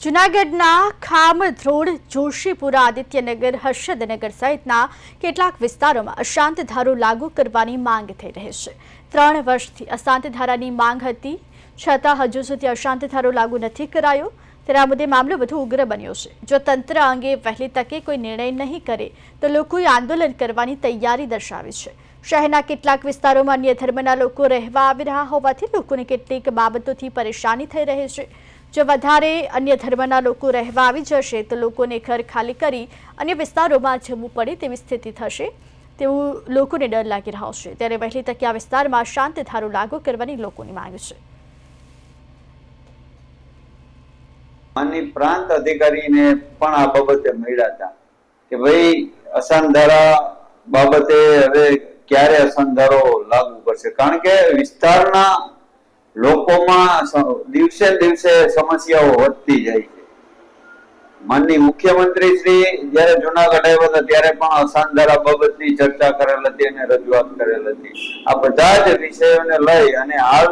જૂનાગઢના ખામધ્રોડ, જોશીપુરા, આદિત્યનગર, હર્ષદનગર સહિતના કેટલાક વિસ્તારોમાં અશાંત ધારો લાગુ કરવાની માંગ થઈ રહી છે। 3 વર્ષથી અશાંત ધારાની માંગ હતી, છતાં હજુ સુધી અશાંત ધારો લાગુ નથી કરાયો। ત્યારે આ મુદ્દે મામલો વધુ ઉગ્ર બન્યો છે। જો તંત્ર અંગે વહેલી તકે કોઈ નિર્ણય નહીં કરે તો લોકોએ આંદોલન કરવાની તૈયારી દર્શાવી છે। શહેરના કેટલાક વિસ્તારોમાં અન્ય ધર્મના લોકો રહેવા આવી રહ્યા હોવાથી લોકોને કેટલીક બાબતોથી પરેશાની થઈ રહી છે। જો વધારે અન્ય ધર્મના લોકો રહેવા આવી જશે તો લોકોને ઘર ખાલી કરી અન્ય વિસ્તારોમાં જવું પડે તેવી સ્થિતિ થશે તેવું લોકોને ડર લાગી રહ્યો છે। ત્યારે વહેલી તકે આ વિસ્તારમાં શાંત ધારો લાગુ કરવાની લોકોની માંગ છે। માનની પ્રાંત અધિકારીને પણ આ બાબતે મળ્યા હતા કે ભાઈ અશાંત ધારા બાબતે હવે ક્યારે અશાંત ધારો લાગુ કરશે, કારણ કે વિસ્તારના લોકોમાં દિવસે દિવસે સમસ્યાઓ વધતી જાય છે। માનની મુખ્યમંત્રી શ્રી જયારે જુનાગઢ આવ્યા હતા ત્યારે પણ અશાંત ધારા બાબતની ચર્ચા કરેલ હતી અને રજૂઆત કરેલ હતી। આ બધા જ વિષયોને લઈ અને હાલ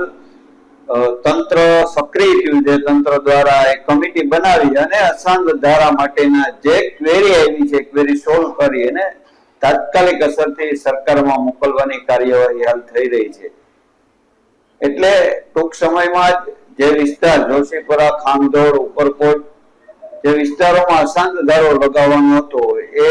તંત્ર સક્રિય થયું છે। તંત્ર દ્વારા એક કમિટી બનાવી અને અશાંત ધારા માટેના જે ક્વેરી આવી છે ક્વેરી સોલ્વ કરી અને તાત્કાલિક અસરથી સરકારમાં મોકલવાની કાર્યવાહી હાલ થઈ રહી છે। એટલે ટૂંક સમયમાં જે વિસ્તાર જોશીપુરા, ખામધોડ, ઉપરકોટ જે વિસ્તારોમાં અશાંત ધારો લગાવવાનો હતો એ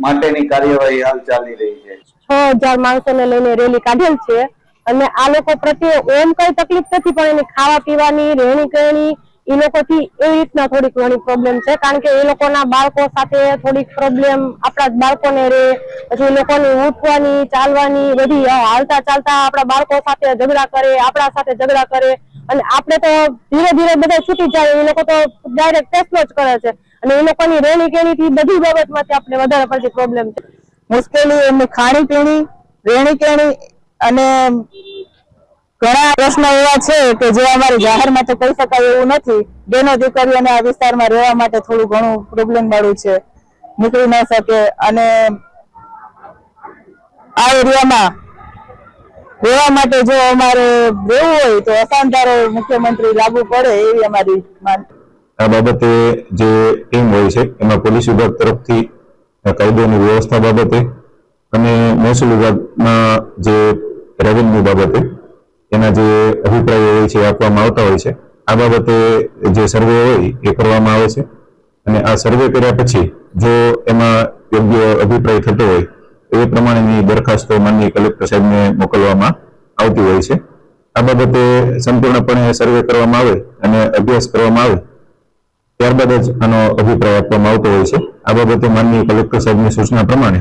માટેની કાર્યવાહી હાલ ચાલી રહી છે। 6000 માણસોને લઈને રેલી કાઢેલ છે અને આ લોકો પ્રત્યે ઓમ કઈ તકલીફ નથી, પણ એની ખાવા પીવાની, રહેણી કહેણી એ લોકોથી એવી રીતના થોડીક ઘણી પ્રોબ્લેમ છે, કારણ કે એ લોકોના બાળકો સાથે થોડીક પ્રોબ્લેમ આપણા જ બાળકોને રહે, પછી એ લોકોની ઉઠવાની, ચાલવાની, બધી હાલતા ચાલતા આપણા બાળકો સાથે ઝઘડા કરે, આપણા સાથે ઝઘડા કરે અને આપણે તો ધીરે ધીરે બધા છૂટી જાય, એ લોકો તો ડાયરેક્ટ ટેસ્ટનો જ કરે છે અને એ લોકોની રહેણી કહેણીથી બધી બાબતમાંથી આપણે વધારે પડતી પ્રોબ્લેમ છે। મુશ્કેલી એમની ખાણી પીણી, રહેણી કહેણી અને ઘણા પ્રશ્નો એવા છે કે જે અમારી જાહેરમાં તો કહી શકાય એવું નથી। બેનો દીકરીઓને આ વિસ્તારમાં રહેવા માટે થોડું ઘણું પ્રોબ્લેમ વાળું છે, નીકળી ન શકે અને આ એરિયામાં રહેવા માટે જો અમારે રહેવું હોય તો અશાંત ધારો મુખ્યમંત્રી લાગુ પડે એવી અમારી માંગ। આ બાબતે જે ટીમ હોય છે એમાં પોલીસ વિભાગ તરફથી કાયદોની વ્યવસ્થા બાબતે અને મહેસૂલ વિભાગના જે રેવન્યુ બાબતે એના જે અભિપ્રાયો હોય છે આપવામાં આવતા હોય છે। આ બાબતે જે સર્વે હોય એ કરવામાં આવે છે અને આ સર્વે કર્યા પછી જો એમાં યોગ્ય અભિપ્રાય થતો હોય એ પ્રમાણેની દરખાસ્તો માનનીય કલેક્ટર સાહેબને મોકલવામાં આવતી હોય છે। આ બાબતે સંપૂર્ણપણે સર્વે કરવામાં આવે અને અભ્યાસ કરવામાં આવે ત્યારબાદ જ આનો અભિપ્રાય આપવામાં આવતો હોય છે। આ બાબતે માનનીય કલેક્ટર સાહેબની સૂચના પ્રમાણે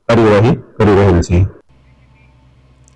કાર્યવાહી કરી રહેલ છે।